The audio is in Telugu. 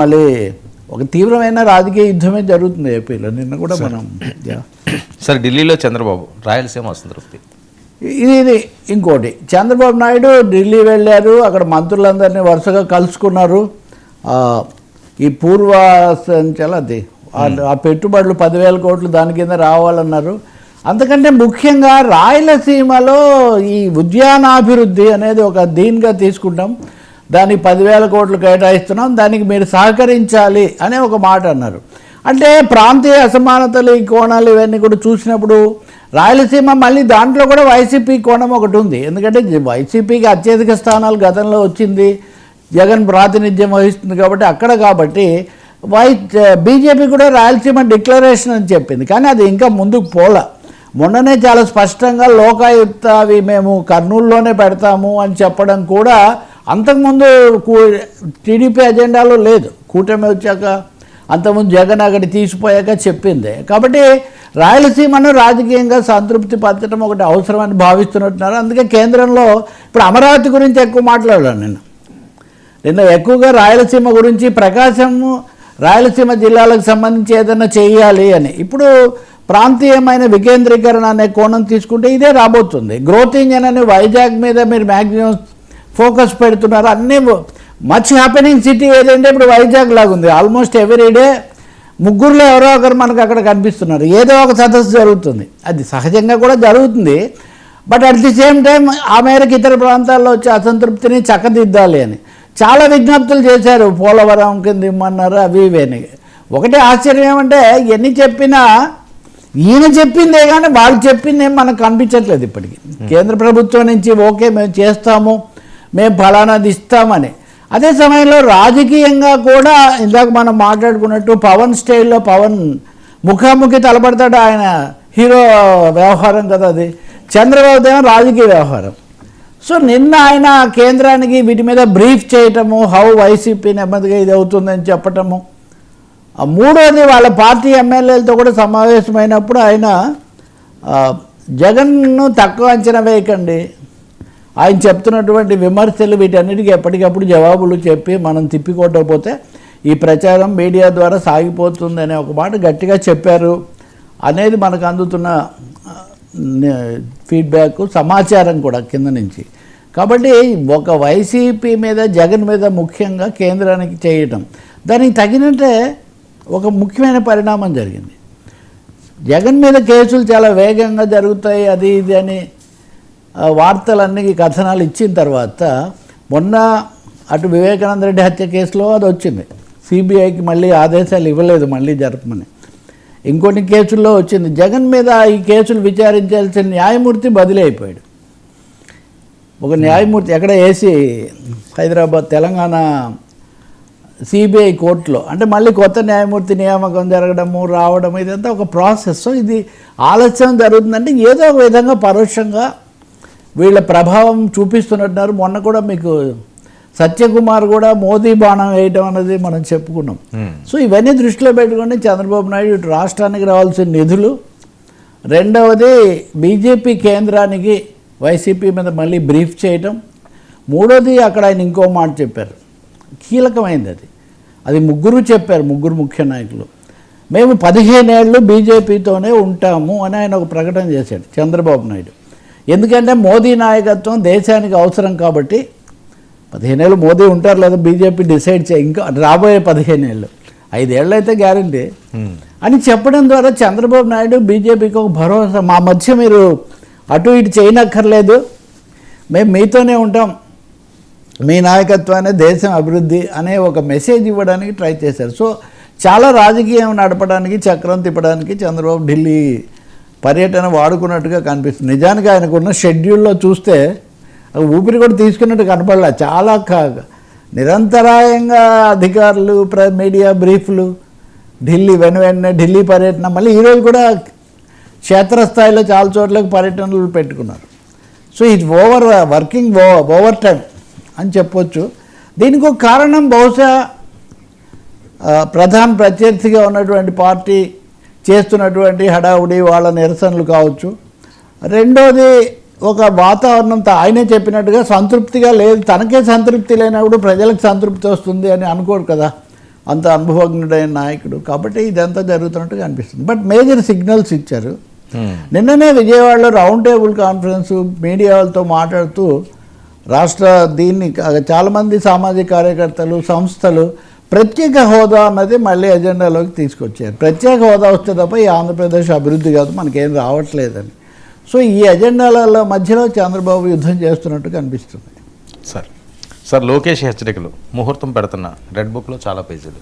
మళ్ళీ ఒక తీవ్రమైన రాజకీయ యుద్ధమే జరుగుతుంది ఏపీలో. నిన్న కూడా మనం సార్ ఢిల్లీలో చంద్రబాబు రాయలసీమ అసంతృప్తి. ఇది ఇంకోటి, చంద్రబాబు నాయుడు ఢిల్లీ వెళ్ళారు, అక్కడ మంత్రులందరినీ వరుసగా కలుసుకున్నారు. ఈ పూర్వాంచల్ అది ఆ పెట్టుబడులు 10,000 కోట్లు దాని కింద రావాలన్నారు. అంతకంటే ముఖ్యంగా రాయలసీమలో ఈ ఉద్యానాభివృద్ధి అనేది ఒక దీనిగా తీసుకుంటాం, దానికి 10,000 కోట్లు కేటాయిస్తున్నాం, దానికి మీరు సహకరించాలి అనే ఒక మాట అన్నారు. అంటే ప్రాంతీయ అసమానతలు ఈ కోణాలు ఇవన్నీ కూడా చూసినప్పుడు రాయలసీమ మళ్ళీ దాంట్లో కూడా వైసీపీ కోణం ఒకటి ఉంది. ఎందుకంటే వైసీపీకి అత్యధిక స్థానాలు గతంలో వచ్చింది, జగన్ ప్రాతినిధ్యం వహిస్తుంది కాబట్టి అక్కడ, కాబట్టి బీజేపీ కూడా రాయలసీమ డిక్లరేషన్ అని చెప్పింది, కానీ అది ఇంకా ముందుకు పోలా. మొన్ననే చాలా స్పష్టంగా లోకాయుక్త అవి మేము కర్నూలులోనే పెడతాము అని చెప్పడం కూడా అంతకుముందు టీడీపీ అజెండాలో లేదు. కూటమి వచ్చాక అంతకుముందు జగన్ అక్కడి తీసిపోయాక చెప్పిందే. కాబట్టి రాయలసీమను రాజకీయంగా సంతృప్తి పరచడం ఒకటి అవసరమని భావిస్తున్నట్టున్నారు. అందుకే కేంద్రంలో ఇప్పుడు అమరావతి గురించి ఎక్కువ మాట్లాడాను నిన్న ఎక్కువగా రాయలసీమ గురించి, ప్రకాశము రాయలసీమ జిల్లాలకు సంబంధించి ఏదైనా చేయాలి అని. ఇప్పుడు ప్రాంతీయమైన వికేంద్రీకరణ అనే కోణం తీసుకుంటే ఇదే రాబోతుంది. గ్రోత్ ఇంజన్ అని వైజాగ్ మీద మీరు మ్యాక్సిమం ఫోకస్ పెడుతున్నారు. అన్నీ మచ్ హ్యాపెనింగ్ సిటీ ఏదంటే ఇప్పుడు వైజాగ్ లాగా ఉంది. ఆల్మోస్ట్ ఎవ్రీడే ముగ్గురులో ఎవరో ఒకరు మనకు అక్కడ కనిపిస్తున్నారు, ఏదో ఒక సదస్సు జరుగుతుంది. అది సహజంగా కూడా జరుగుతుంది, but at the same time ఆ మేరకు ఇతర ప్రాంతాల్లో వచ్చే అసంతృప్తిని చక్కదిద్దాలి అని చాలా విజ్ఞప్తులు చేశారు. పోలవరం కింద ఇమ్మన్నారు, అవి ఇవేని. ఒకటే ఆశ్చర్యం ఏమంటే ఎన్ని చెప్పినా ఈయన చెప్పిందే కానీ వాళ్ళు చెప్పింది ఏం మనకు కనిపించట్లేదు ఇప్పటికీ. కేంద్ర ప్రభుత్వం నుంచి ఓకే మేము చేస్తాము, మేము ఫలానాది ఇస్తామని. అదే సమయంలో రాజకీయంగా కూడా ఇందాక మనం మాట్లాడుకున్నట్టు పవన్ స్టైల్లో పవన్ ముఖాముఖి తలపడతాడు. ఆయన హీరో వ్యవహారం కదా అది, చంద్రబాబు దేమో రాజకీయ వ్యవహారం. సో నిన్న ఆయన కేంద్రానికి వీటి మీద బ్రీఫ్ చేయటము, హౌ వైసీపీ నెమ్మదిగా ఇది అవుతుందని చెప్పటము. మూడోది వాళ్ళ పార్టీ ఎమ్మెల్యేలతో కూడా సమావేశమైనప్పుడు ఆయన జగన్ను తక్కువ అంచనా వేయకండి, ఆయన చెప్తున్నటువంటి విమర్శలు వీటన్నిటికీ ఎప్పటికప్పుడు జవాబులు చెప్పి మనం తిప్పికొట్టకపోతే ఈ ప్రచారం మీడియా ద్వారా సాగిపోతుంది అనే ఒక మాట గట్టిగా చెప్పారు అనేది మనకు అందుతున్న ఫీడ్బ్యాక్, సమాచారం కూడా కింద నుంచి. కాబట్టి ఒక వైసీపీ మీద జగన్ మీద ముఖ్యంగా కేంద్రానికి చేయటం, దానికి తగినట్టే ఒక ముఖ్యమైన పరిణామం జరిగింది. జగన్ మీద కేసులు చాలా వేగంగా జరుగుతాయి అది ఇది అని వార్తలన్నీ కథనాలు ఇచ్చిన తర్వాత మొన్న అటు వివేకానంద రెడ్డి హత్య కేసులో అది వచ్చింది, సిబిఐకి మళ్ళీ ఆదేశాలు ఇవ్వలేదు మళ్ళీ జరపమని. ఇంకొన్ని కేసుల్లో వచ్చింది. జగన్ మీద ఈ కేసులు విచారించాల్సిన న్యాయమూర్తి బదిలీ అయిపోయాడు. ఒక న్యాయమూర్తి ఎక్కడ ఏసీ హైదరాబాద్ తెలంగాణ సిబిఐ కోర్టులో, అంటే మళ్ళీ కొత్త న్యాయమూర్తి నియామకం జరగడము రావడం ఇదంతా ఒక ప్రాసెస్. ఇది ఆలస్యం జరుగుతుందంటే ఏదో ఒక విధంగా పరోక్షంగా వీళ్ళ ప్రభావం చూపిస్తున్నట్టున్నారు. మొన్న కూడా మీకు సత్యకుమార్ కూడా మోదీ బాణం వేయటం అనేది మనం చెప్పుకున్నాం. సో ఇవన్నీ దృష్టిలో పెట్టుకొని చంద్రబాబు నాయుడు ఇటు రాష్ట్రానికి రావాల్సిన నిధులు, రెండవది బీజేపీ కేంద్రానికి వైసీపీ మీద మళ్ళీ బ్రీఫ్ చేయటం, మూడోది అక్కడ ఆయన ఇంకో మాట చెప్పారు, కీలకమైంది అది. అది ముగ్గురు చెప్పారు, ముగ్గురు ముఖ్య నాయకులు. మేము 15 ఏళ్ళు బీజేపీతోనే ఉంటాము అని ఆయన ఒక ప్రకటన చేశాడు చంద్రబాబు నాయుడు. ఎందుకంటే మోదీ నాయకత్వం దేశానికి అవసరం కాబట్టి 15 ఏళ్ళు మోదీ ఉంటారు లేదా బీజేపీ డిసైడ్ చేయి, ఇంకా రాబోయే 15 ఏళ్ళు 5 ఏళ్ళు అయితే గ్యారంటీ అని చెప్పడం ద్వారా చంద్రబాబు నాయుడు బీజేపీకి ఒక భరోసా, మా మధ్య మీరు అటు ఇటు చేయనక్కర్లేదు, మేము మీతోనే ఉంటాం, మీ నాయకత్వాన్ని దేశం అభివృద్ధి అనే ఒక మెసేజ్ ఇవ్వడానికి ట్రై చేశారు. సో చాలా రాజకీయం నడపడానికి, చక్రం తిప్పడానికి చంద్రబాబు ఢిల్లీ పర్యటన వాడుకున్నట్టుగా కనిపిస్తుంది. నిజానికి ఆయనకున్న షెడ్యూల్లో చూస్తే ఊపిరి కూడా తీసుకున్నట్టు కనపడలే. చాలా నిరంతరాయంగా అధికారులు మీడియా బ్రీఫ్లు, ఢిల్లీ వెంటనే ఢిల్లీ పర్యటన, మళ్ళీ ఈరోజు కూడా క్షేత్రస్థాయిలో చాలా చోట్లకు పర్యటనలు పెట్టుకున్నారు. సో ఇది వర్కింగ్ ఓవర్ టైం అని చెప్పొచ్చు. దీనికి ఒక కారణం బహుశా ప్రధాన ప్రత్యర్థిగా ఉన్నటువంటి పార్టీ చేస్తున్నటువంటి హడావుడి, వాళ్ళ నిరసనలు కావచ్చు. రెండోది ఒక వాతావరణం ఆయనే చెప్పినట్టుగా సంతృప్తిగా లేదు, తనకే సంతృప్తి లేనప్పుడు ప్రజలకు సంతృప్తి వస్తుంది అని అనుకోడు కదా. అంత అనుభవజ్ఞుడైన నాయకుడు. కాబట్టి ఇదంతా జరుగుతున్నట్టుగా అనిపిస్తుంది. బట్ మేజర్ సిగ్నల్స్ ఇచ్చారు. నిన్ననే విజయవాడలో రౌండ్ టేబుల్ కాన్ఫరెన్స్ మీడియా వాళ్ళతో మాట్లాడుతూ దీన్ని చాలామంది సామాజిక కార్యకర్తలు, సంస్థలు ప్రత్యేక హోదా అన్నది మళ్ళీ ఎజెండాలోకి తీసుకొచ్చారు. ప్రత్యేక హోదా వస్తే తప్ప ఈ ఆంధ్రప్రదేశ్ అభివృద్ధి కాదు, మనకేం రావట్లేదని. సో ఈ ఎజెండాల మధ్యలో చంద్రబాబు యుద్ధం చేస్తున్నట్టు కనిపిస్తుంది. సార్ లోకేష్ హెచ్చరికలు ముహూర్తం పెడుతున్న రెడ్ బుక్లో చాలా పేజీలు.